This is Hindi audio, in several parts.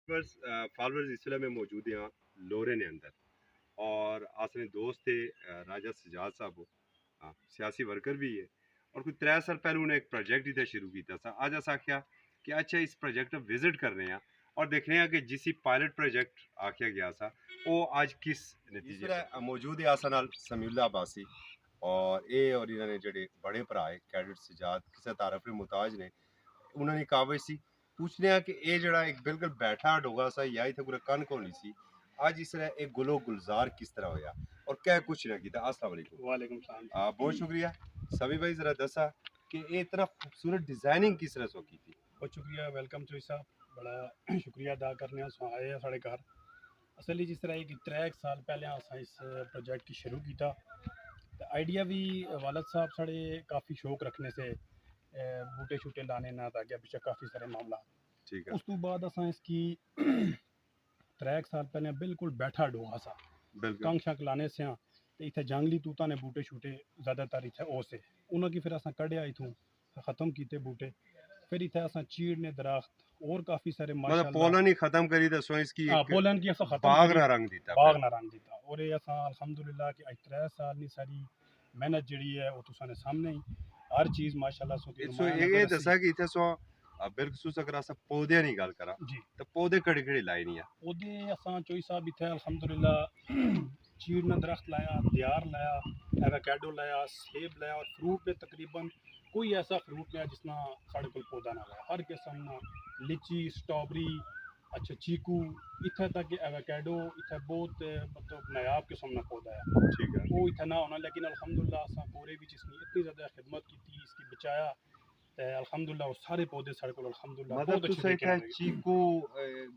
बस फॉलोअर्स इसलिए में मौजूद हैं लोरे ने अंदर और आसने दोस्त थे राजा सजाद साहब वो सियासी वर्कर भी है और कुछ 3 साल पहले उन्हें एक प्रोजेक्ट इधर शुरू किया था आज ऐसा आख्या कि अच्छा इस प्रोजेक्ट विजिट कर रहे हैं और देख रहे हैं कि जिस पायलट प्रोजेक्ट आख्या गया था वो आज किस नतीजे पर मौजूद है आसा नाल समीउल्लाह अब्बासी और ये और इन्होंने जेडे बड़े भरा है कैडेट सजाद किसी तारफ मुहताज ने उन्होंने काबिज सी पूछने आ कि ये जड़ा एक बिल्कुल बैठा डोगा सा या इथे पूरा कन कोनी सी आज इस तरह एक गुलो गुलजार किस तरह होया और क्या कुछ ना किया। अस्सलाम वालेकुम। वालेकुम सलाम। बहुत शुक्रिया सभी भाई जरा दसा कि ये इतना खूबसूरत डिजाइनिंग किस तरह से की थी। बहुत शुक्रिया, वेलकम चोई साहब, बड़ा शुक्रिया अदा करने आए हैं साढ़े घर। असल जिस तरह कि 3 साल पहले अस इस प्रोजेक्ट की शुरू किया तो आइडिया भी वालद साहब साढ़े काफ़ी शौक रखने से बूटे शूटे लाने ना ताकि पीछे काफ़ी सारे मामला ठीक है उस तो बाद अस इसकी 3 साल पहले बिल्कुल बैठा डोहा सा बिल्कुल कंग शंक लाने से तो इतने जंगली तूता ने बूटे शूटे ज़्यादातर इतने ओ से उन्होंने फिर अस कढ़िया इथों ख़त्म किए बूटे फिर इतने अस चीड़ ने दरख्त और काफ़ी सारे मतलब पोलन ही खत्म करी दसो इसकी हाँ पोलन की अस खत्म बाग करी ना रंग दीता बाग ना रंग दिता और ये अस अल्हम्दुलिल्लाह कि अज 3 साल नी सारी मेहनत जी है वो तुसाने सामने ही हर चीज़ माशाल्लाह सो की सो ये दसा कि इथे सो बिलखसूस अगर अस पौधे नहीं गल करा जी तो पौधे कड़ी कड़ी लाई नहीं है ओदे असां चोई साहब इत्थे अल्हम्दुलिल्लाह चीड़ ने दरख्त लाया दियार लाया एवोकाडो लाया सेब लाया और फ्रूट में तकरीबन कोई ऐसा फ्रूट नहीं जिसना साढ़े को पौधा ना लाया हर किस्म लीची स्ट्रॉबेरी अच्छा चीकू इत्थे तक कि एवोकाडो इत्थे बहुत मतलब नायाब किस्म का पौधा है ठीक है वो इत्थे ना होना लेकिन अल्हम्दुलिल्लाह असां पूरे भी इसकी इतनी ज़्यादा खिदमत की इसकी बचाया अल्हम्दुलिल्लाह वो सारे पौधे साढ़े को अल्हम्दुलिल्लाह मतलब बहुत अच्छे तुसे तरीके इथे नाल चीकू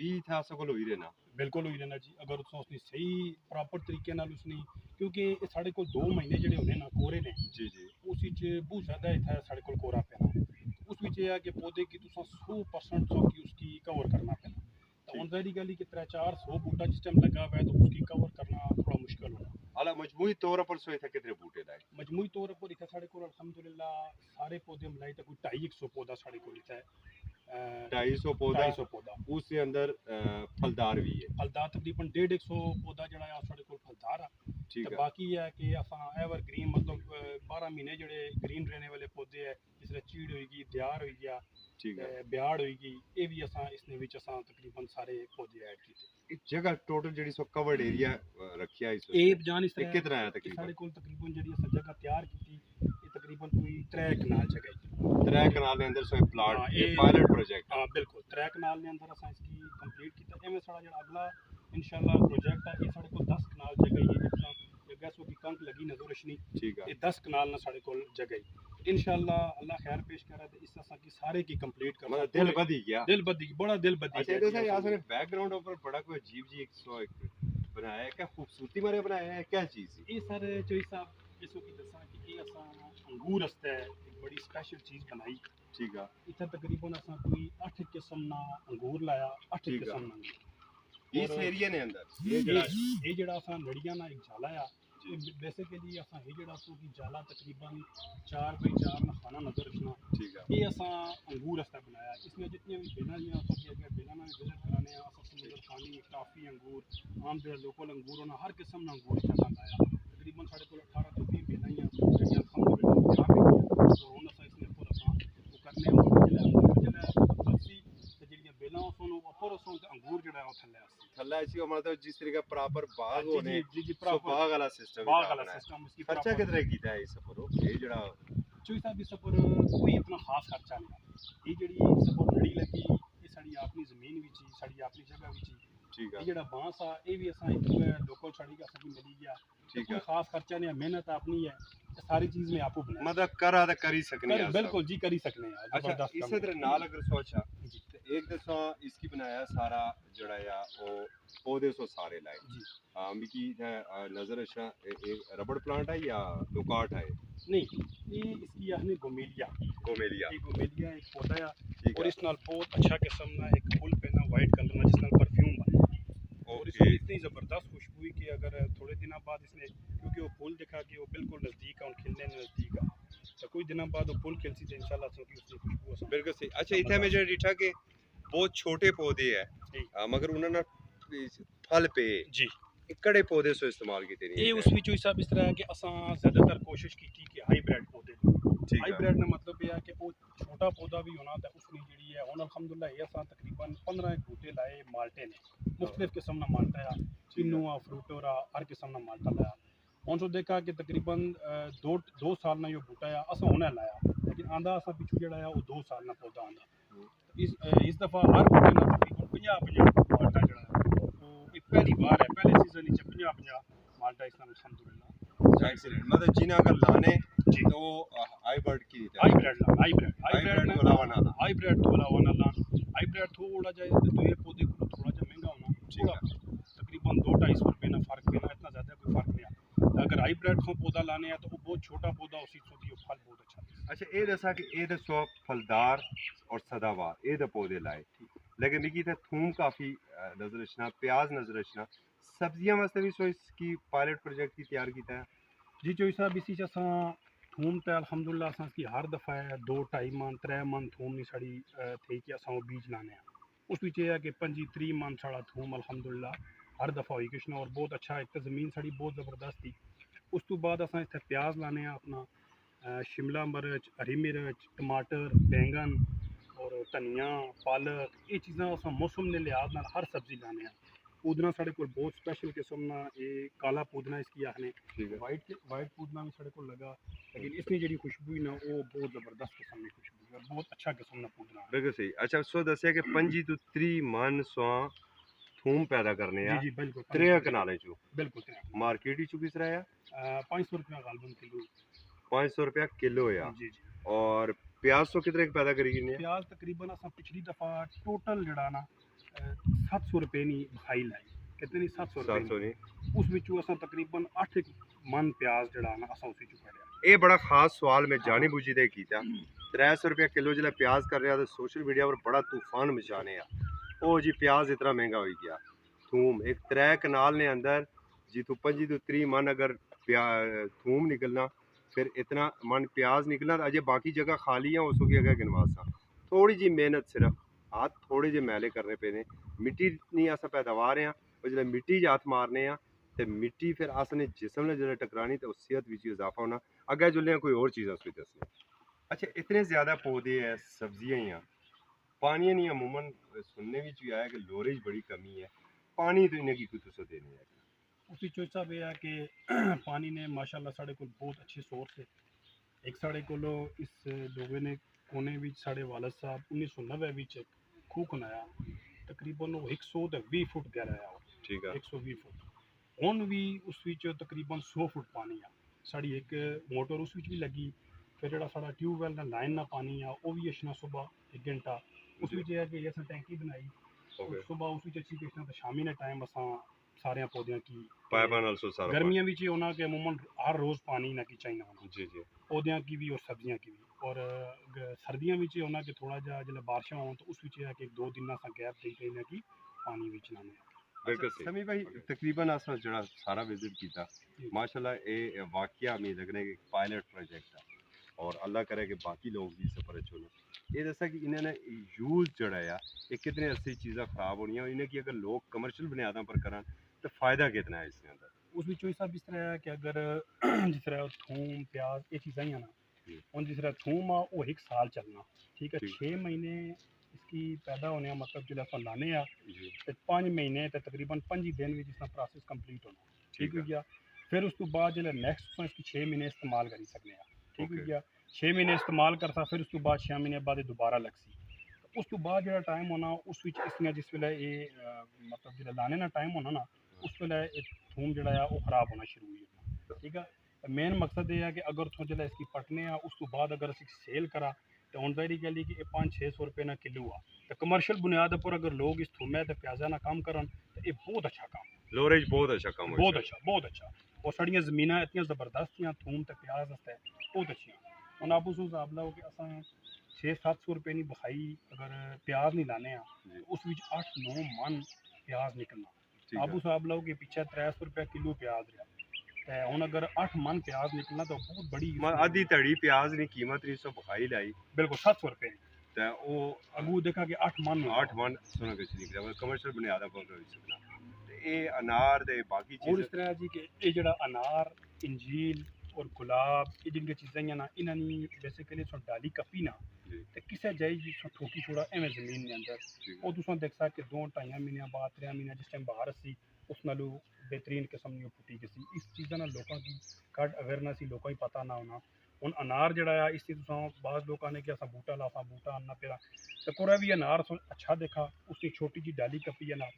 भी था सको ही रहना बिल्कुल हुई रहना जी अगर उसने सही प्रॉपर तरीके नाल उसने क्योंकि साढ़े को 2 महीने जेडे होने ना कोरे ने जी जी उस बहुत ज़्यादा इतना साढ़े को कोरा पैना उस है कि पौधे की तुसा 100% सौ की उसकी कवर करना पैना तो हूँ जाहिर गल कि 300-400 बूटा जिस टाइम लगा हुआ है तो उसकी कवर करना थोड़ा मुश्किल होगा अला मजमूई तौर पर सो इथे कितने बूटे लाए मजमूई तौर पर इतना साढ़े को अल्हम्दुलिल्लाह सारे पौधे मिलाई तो कोई 250 पौधा साढ़े को इतना है 250 पौधा 250 पौधा उसके अंदर फलदार भी है फलदार तकरीबन 150 पौधा जड़ा है साढ़े को फलदार है ठीक तो है बाकी है कि असां एवर ग्रीन मतलब 12 महीने जड़े ग्रीन रहने वाले पौधे है जिसमें चीड़ होगी दियार हो गया ठीक है ब्याड़ होगी ये भी असां इसने विच असां तकरीबन सारे पौधे ऐड किए जगह टोटल जड़ी सो कवर्ड एरिया रखिया इस ए जान इस तरह कितना है साढ़े तकरीबन को तकरीबन जड़ी असां जगह तैयार की ये तकरीबन कोई 3 कनाल जगह 3 कनाल के अंदर सो प्लाट हाँ, ये पायलट प्रोजेक्ट हाँ बिल्कुल 3 कनाल के अंदर असां इसकी कंप्लीट किया एवं साढ़ा जो अगला इंशाल्लाह प्रोजेक्ट है ये साढ़े को 10 कनाल जगह ही जितना जगह सो की कंक लगी नजर रोशनी ठीक है ये 10 कनाल ना साढ़े को जगह इंशाल्लाह अल्लाह खैर पेश करे तो इस असां की सारे की कंप्लीट कर मतलब दिल बदी गया दिल बदी बड़ा दिल बदी अच्छा तो सर यहाँ से बैकग्राउंड ऊपर बड़ा कोई अजीब जी एक सो एक बनाया है क्या खूबसूरती मारे बनाया है क्या चीज ये सर चोई साहब जिसो की दसा कि ये असां अंगूर हस्ते एक बड़ी स्पेशल चीज बनाई ठीक है इतना तकरीबन असां कोई 8 किस्म ना अंगूर लाया 8 ठीक है। किस्म ना अंगूर इस एरिया ने अंदर ये जड़ा असां नड़िया ना एक जाला आ बेसिकली असां ये जड़ा सो की जाला तकरीबन 4 बाई 4 ना खाना नजर रखना ठीक है ये असां अंगूर हस्ता बनाया इसमें जितने भी बेला दियां असां के अगर बेला ना विजिट कराने आ असां समुद्र खानी काफ़ी अंगूर आम जो लोकल अंगूर होना हर किस्म ना अंगूर इतना लाया तकरीबन साढ़े को 18 तो 20 बेला ही अल्हम्दुलिल्लाह तो हुन असां इसने पूरा असां वो करने जिला अंगूर जिला फलसी ते जेड़ियां बेला सोनो ऊपर सोन ते अंगूर जेड़ा ओ थल्ले आसी थल्ला इसी मतलब जिस तरीके प्रॉपर बाग जी होने जी जी सो प्रॉपर बाग वाला सिस्टम बाग वाला सिस्टम इसकी खर्चा कितना कीता है इस पर ये जड़ा चोई साहब इस पर कोई इतना खास खर्चा नहीं आता ये जेड़ी इस पर लड़ी लगी ये साड़ी अपनी जमीन विच ही साड़ी अपनी जगह विच ही ठीक है ये जेड़ा बांस आ ये भी असां एक लोकल छड़ी का असां मिली गया ठीक कोई है खास खर्चा नहीं है मेहनत अपनी है ये सारी चीज में आपको बनाया मतलब करा तो करी सकने कर बिल्कुल जी करी सकने हैं अच्छा जबरदस्त इस काम तरह नाल अगर सोचा जी तो एक दसो इसकी बनाया सारा जड़ा या वो पौधे सो सारे लाए जी मिकी नजर अच्छा एक रबड़ प्लांट है या लोकाट है नहीं ये इसकी यानी गोमेलिया गोमेलिया ये गोमेलिया एक पौधा है ठीक और है इस नाल बहुत अच्छा किस्म ना एक फूल पे ना वाइट कलर ना जिस नाल परफ्यूम बना और इसकी ओके इतनी ज़बरदस्त खुशबू है कि अगर थोड़े दिनों बाद इसने क्योंकि वो फूल दिखा कि वो बिल्कुल नज़दीक है और खिलने नज़दीक है तो कुछ दिनों बाद वो फूल खिलसी तो इंशाल्लाह उसकी खुशबू बिल्कुल सही अच्छा इथे में जो डिठा के बहुत छोटे पौधे है जी मगर उन्होंने फल पे जी कड़े पौधे से इस्तेमाल किए नहीं ये है उस ਵਿੱਚੋਂ ਹਿਸਾਬ ਇਸ ਤਰ੍ਹਾਂ ਹੈ ਕਿ ਅਸਾਂ ਜ਼ਿਆਦਾਤਰ ਕੋਸ਼ਿਸ਼ ਕੀਤੀ ਕਿ ਹਾਈਬ੍ਰਿਡ ਪੌਦੇ ठीक है ਹਾਈਬ੍ਰਿਡ ਦਾ ਮਤਲਬ ਇਹ ਹੈ ਕਿ ਉਹ ਛੋਟਾ ਪੌਦਾ ਵੀ ਹੋਣਾ ਤਾਂ ਉਸਨੇ ਜਿਹੜੀ ਹੈ ਹੁਣ ਅਲਹਮਦੁਲਿਲਾ ਇਹ ਅਸਾਂ ਤਕਰੀਬਨ 15 ਬੂਟੇ ਲਾਏ ਮਾਲਟੇ ਨੇ ਮੁxtਲਿਫ ਕਿਸਮ ਦਾ ਮਾਲਟਾ ਆ ਕਿੰਨੂ ਆ ਫਰੂਟੋ ਆ ਹਰ ਕਿਸਮ ਦਾ ਮਾਲਟਾ ਲਾਇਆ ਹੁਣ ਤੋਂ ਦੇਖਾ ਕਿ ਤਕਰੀਬਨ 2 ਸਾਲ ਨਾਲ ਇਹ ਬੂਟਾ ਆ ਅਸਾਂ ਹੁਣੇ ਲਾਇਆ ਲੇਕਿਨ ਆਂਦਾ ਅਸਾਂ ਪਿੱਛੋਂ ਜਿਹੜਾ ਆ ਉਹ 2 ਸਾਲ ਨਾਲ ਪੌਦਾ ਆਂਦਾ ਇਸ ਦਫਾ ਹਰ ਬੂਟੇ ਨਾਲ ਤਕਰੀਬਨ 50 ਮਾਲਟਾ ਜਿਹੜਾ ਹੈ ਉਹ ਇਹ ਪਹਿਲੀ ਵਾਰ ਹੈ ਪਹਿਲੇ ਸੀਜ਼ਨ ਵਿੱਚ 50 माल्टा इस नाम अल्हम्दुलिल्लाह एक्सीलेंट मतलब जिन्हें अगर लाने जी तो हाइब्रिड की हाइब्रिड को अलावा ना लाना। हाइब्रिड तो अलावा ना लान हाइब्रिड थोड़ा जाए तो ये पौधे को थोड़ा जा महंगा होना थोड़ा तकरीबन 2-250 रुपये ना फर्क पेना इतना ज़्यादा कोई फर्क नहीं आता अगर हाइब्रिड को पौधा लाने हैं तो वो बहुत छोटा पौधा उसी सोची फल बहुत अच्छा अच्छा ये दसा कि ये दसो फलदार और सदाबहार ये पौधे लाए लेकिन मिगी ते थूम काफ़ी नजर रचना प्याज नजर रचना सब्जियां वास्ते भी सो इसकी पायलट प्रोजेक्ट की तैयार किया है जी चोई साहब इसी असां थूम तो अल्हम्दुलिल्लाह असां की हर दफ़ा है 2-2.5 मन 3 मन थूम नहीं साड़ी थी कि असां वो बीज लाने उस बीच है कि 25-30 मन साड़ा थूम अल्हम्दुलिल्लाह हर दफ़ा हुई किश और बहुत अच्छा एक तो ज़मीन साड़ी बहुत ज़बरदस्त थी उस तो बाद असां इत्थे प्याज लाने अपना शिमला मिर्च हरी मिर्च टमाटर बैंगन और धनिया पालक ये चीज़ां असां मौसम के लिहाज नाल हर सब्जी लाने पूदना साढ़े को बहुत स्पेशल किस्म ना ये काला पूदना इसकी आखने वाइट पूदना भी साढ़े को लगा लेकिन इसकी जी खुशबू ना वो बहुत ज़बरदस्त किस्म की खुशबू है बहुत अच्छा किस्म का पूदना बिल्कुल सही अच्छा सो दसिया कि 25-30 मन सो थूम पैदा करने जी जी बिल्कुल 3 कनाले चो बिल्कुल मार्केट ही किस तरह है 500 रुपया गालबन किलो 500 रुपया किलो है जी जी और प्याज तो कितने पैदा करी गई प्याज तकरीबन असा पिछली दफ़ा टोटल जड़ा ना 700 रुपये नहीं बखाई लाई कितने नहीं 700 रुपये उस विचों असा तकरीबन 8 मन प्याज जड़ा ना असा उसी चो कढ़िया ये बड़ा खास सवाल मैं जानी बुझी दे कीता 300 रुपया किलो जिला प्याज कर रहा तो सोशल मीडिया पर बड़ा तूफान मचाने ओ जी प्याज इतना महंगा हो गया थूम एक 3 कनाल ने अंदर जी तू 25-30 मन अगर थूम निकलना फिर इतना मन प्याज निकलना तो अजय बाकी जगह खाली है उसको अगर गिनवासा थोड़ी जी मेहनत सिर्फ हाथ थोड़े जे मैले करने पेने मिट्टी नहीं अस पैदावार हैं और जो मिट्टी च हाथ मारने तो मिट्टी फिर असने जिसम ने जो टकरानी तो सेहत भी इजाफा होना अगर जुल्ले कोई और चीज़ उसकी दसनी अच्छा इतने ज़्यादा पौधे हैं सब्जियां ही पानी नहीं अमूमन सुनने भी आया कि लोरेज बड़ी कमी है पानी तो इन्हें की कुछ तो देने है उसी चो साहब यह है कि पानी ने माशाल्लाह साढ़े को बहुत अच्छे सोर्स है एक साढ़े को इस डोबे ने कोने भी साढ़े वालद साहब 1990 भी खूह खनाया तकरीबन 120 फुट गहरा है ठीक है 120 फुट हुण भी उस तकरीबन 100 फुट पानी आ साड़ी एक मोटर उस भी लगी फिर जो साढ़ा ट्यूबवैल का लाइन ना पानी आ वो भी अच्छना सुबह 1 घंटा उस है कि असें टैंकी बनाई सुबह उस अच्छी किश्त तो शामी ने टाइम असा सारे पौधों की गर्मियों में होना कि अमूमन हर रोज़ पानी ना की चाहिए होना जी जी पौधों की भी और सब्जियां की भी और सर्दियों में होना कि थोड़ा जा जो बारिशें हो तो उस है कि 2 दिन अस गैप दे देना कि पानी भी चलाने बिल्कुल समी भाई तकरीबन अस जो सारा विजिट किया माशाल्लाह ये वाकया मी लगने कि पायलट प्रोजेक्ट है और अल्लाह करे कि बाकी लोग भी सफर चुनो ये दसा कि इन्होंने यूज़ जड़ा है ये कितने अस्सी चीज़ा खराब होनी इन्हें कि अगर लोग कमर्शियल बुनियादों पर करन तो फ़ायदा कितना है इसके अंदर उस हिसाब इस तरह है कि अगर जिस तरह थूम प्याज ये चीज़ा ही है ना और जिस तरह थूम आ वो 1 साल चलना ठीक है 6 महीने इसकी पैदा होने मतलब जो अस लाने तो 5 महीने तो तकरीबन 5 दिन में जिसका प्रोसेस कंप्लीट होना ठीक हो गया फिर उस तो बाद जो नैक्सट इसकी 6 महीने इस्तेमाल करी सकने ठीक हो गया 6 महीने इस्तेमाल करता फिर उस तो बाद 6 महीने बाद दोबारा लगसी उस तो बाद जो टाइम होना उस इसने जिस वे ये मतलब जो लाने ना टाइम होना ना उस वे थूम जो वो खराब होना शुरू हो जाना ठीक है मेन मकसद ये है कि अगर तुम जो इसकी पटने उस तो बाद अगर अस सेल करा तो हूँ जाहिर गल कि 500-600 रुपये ना किलो आ तो कमर्शियल बुनियाद पर अगर लोग इस थूमै तो प्याजा ना काम करन तो ये बहुत अच्छा काम लोरेज बहुत अच्छा काम बहुत अच्छा और साड़ियाँ जमीन इतनी ज़बरदस्त हैं थूम तो प्याज बहुत अच्छी हूँ आप उस हिसाब लाओ कि अस 600-700 रुपये की बखाई अगर प्याज नहीं लाने तो उस 8-9 मन प्याज निकलना आप उस हिसाब लाओ कि पिछले 300 रुपया किलो प्याज रहा हूँ अगर 8 मन प्याज निकलना तो बहुत बड़ी आधी धड़ी प्याज की कीमत 300 बखाई लाई बिल्कुल 700 रुपये ते ओ अगू देखा कि 8 मन 8 मन सोना किश निकलिया मतलब कमर्शियल बुनियादा पर होई सकदा ते एह् अनार ते बाकी और चीज़ इस तरह जी कि ये जड़ा अनार इंजील और गुलाब ये जिनकी चीज़ां हैं ना इन्होंने बेसिकली सो डाली कपी ना जी ते किसे जाई जी सो ठोकी छोड़ा एवें ज़मीन के अंदर जी ਉਹ ਤੁਸੀਂ ਦੇਖ ਸਕਦੇ ਕਿ 2-2.5 ਮਹੀਨਿਆਂ ਬਾਅਦ 3 ਮਹੀਨਿਆਂ ਜਿਸ ਟਾਈਮ ਬਾਹਰ ਸੀ ਉਸ ਨਾਲੋਂ ਬਿਹਤਰੀਨ ਕਿਸਮ ਦੀ ਉਹ ਪੁੱਟੀ ਗਈ ਸੀ ਇਸ ਚੀਜ਼ਾਂ ਨਾਲ ਲੋਕਾਂ ਦੀ ਘੱਟ ਅਵੇਅਰਨੈਸ ਸੀ ਲੋਕਾਂ ਨੂੰ ਪਤਾ ਨਾ ਹੋਣਾ ਹੁਣ ਅਨਾਰ ਜਿਹੜਾ ਆ ਇਸ ਚੀਜ਼ ਤੋਂ ਬਾਅਦ ਲੋਕਾਂ ਨੇ ਕਿ ਅਸਾਂ ਬੂਟਾ ਲਾਸਾਂ ਬੂਟਾ ਆਨਾ ਪਿਆ ਤੇ ਕੋਰਾ ਵੀ ਅਨਾਰ अच्छा देखा उसकी छोटी जी डाली कपी है ना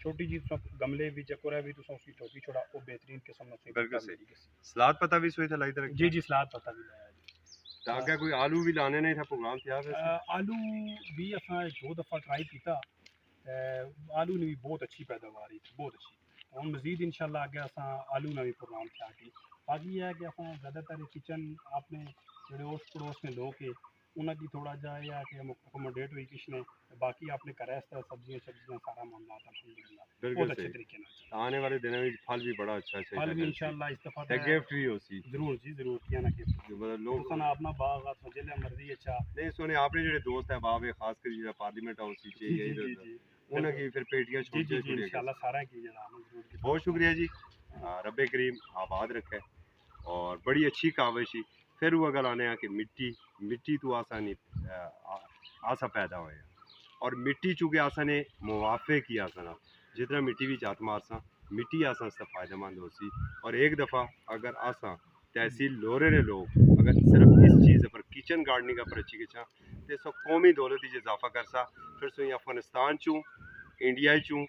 छोटी जी गमले भी कोरा भी तुसा उसकी ठोकी छोड़ा वो बेहतरीन किस्म से बिल्कुल सही सलाद पता भी सोई था लाई तरह जी जी सलाद पता भी लाया जी ताकि कोई आलू भी लाने नहीं था प्रोग्राम था वैसे आलू भी असां 2 दफ़ा ट्राई किया आलू ने भी बहुत अच्छी पैदावार थी बहुत अच्छी और मज़ीद इंशाल्लाह आगे असां आलू ने भी प्रोग्राम किया कि बाकी यह है कि असां ज़्यादातर किचन आपने जो उस पड़ोस में लोग के उन्होंने थोड़ा जा या कि अकोमोडेट हुई किस ने बाकी आपने करा इस तरह सब्जियां सब्जियां सारा मामला अल्हम्दुलिल्लाह बहुत अच्छे तरीके से आने वाले दिनों में फल भी बड़ा अच्छा है फल भी इंशाल्लाह इस दफ़ा ते गिफ्ट भी होसी जरूर जी जरूर किया ना कि मतलब लोग तुसां अपना बाग आप जिले मर्जी अच्छा नहीं सुने आपने जो दोस्त है बाबे खास कर जो पार्लियामेंट हाउस ही जी चाहिए जी इधर जी उन्हें की फिर पेटियां जी जी छोड़ इंशाल्लाह सारा की जरा जरूर बहुत शुक्रिया जी रब्बे करीम आबाद रखे और बड़ी अच्छी काविश ही फिर वो गल आने कि मिट्टी तो आसानी आसा पैदा होया और मिट्टी चूँकि आसा ने मुवाफे की आसा जितना मिट्टी भी जात मारसा मिट्टी आसा इसका फ़ायदेमंद होसी और एक दफ़ा अगर आसा तहसील लोरे ने लोग अगर सिर्फ इस चीज़ पर किचन गार्डनिंग पर अच्छी किचा तो सो कौमी दौलत ही इजाफा करसा फिर सो अफगानिस्तान चूँ इंडिया चूँ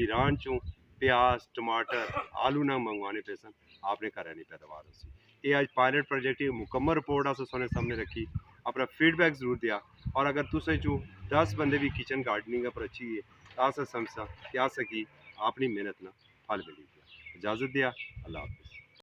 ईरान चूँ प्याज टमाटर आलू ना मंगवाने पे सन आपने घर नहीं पैदावार होसी ये आज पायलट प्रोजेक्ट की मुकम्मल रिपोर्ट अस सोने सामने रखी अपना फीडबैक जरूर दिया और अगर तुसें चूँ 10 बंदे भी किचन गार्डनिंग पर अच्छी है तो अस समझा कि अस की अपनी मेहनत ना फल मिली इजाज़त दिया अल्लाह हाफ़िज़।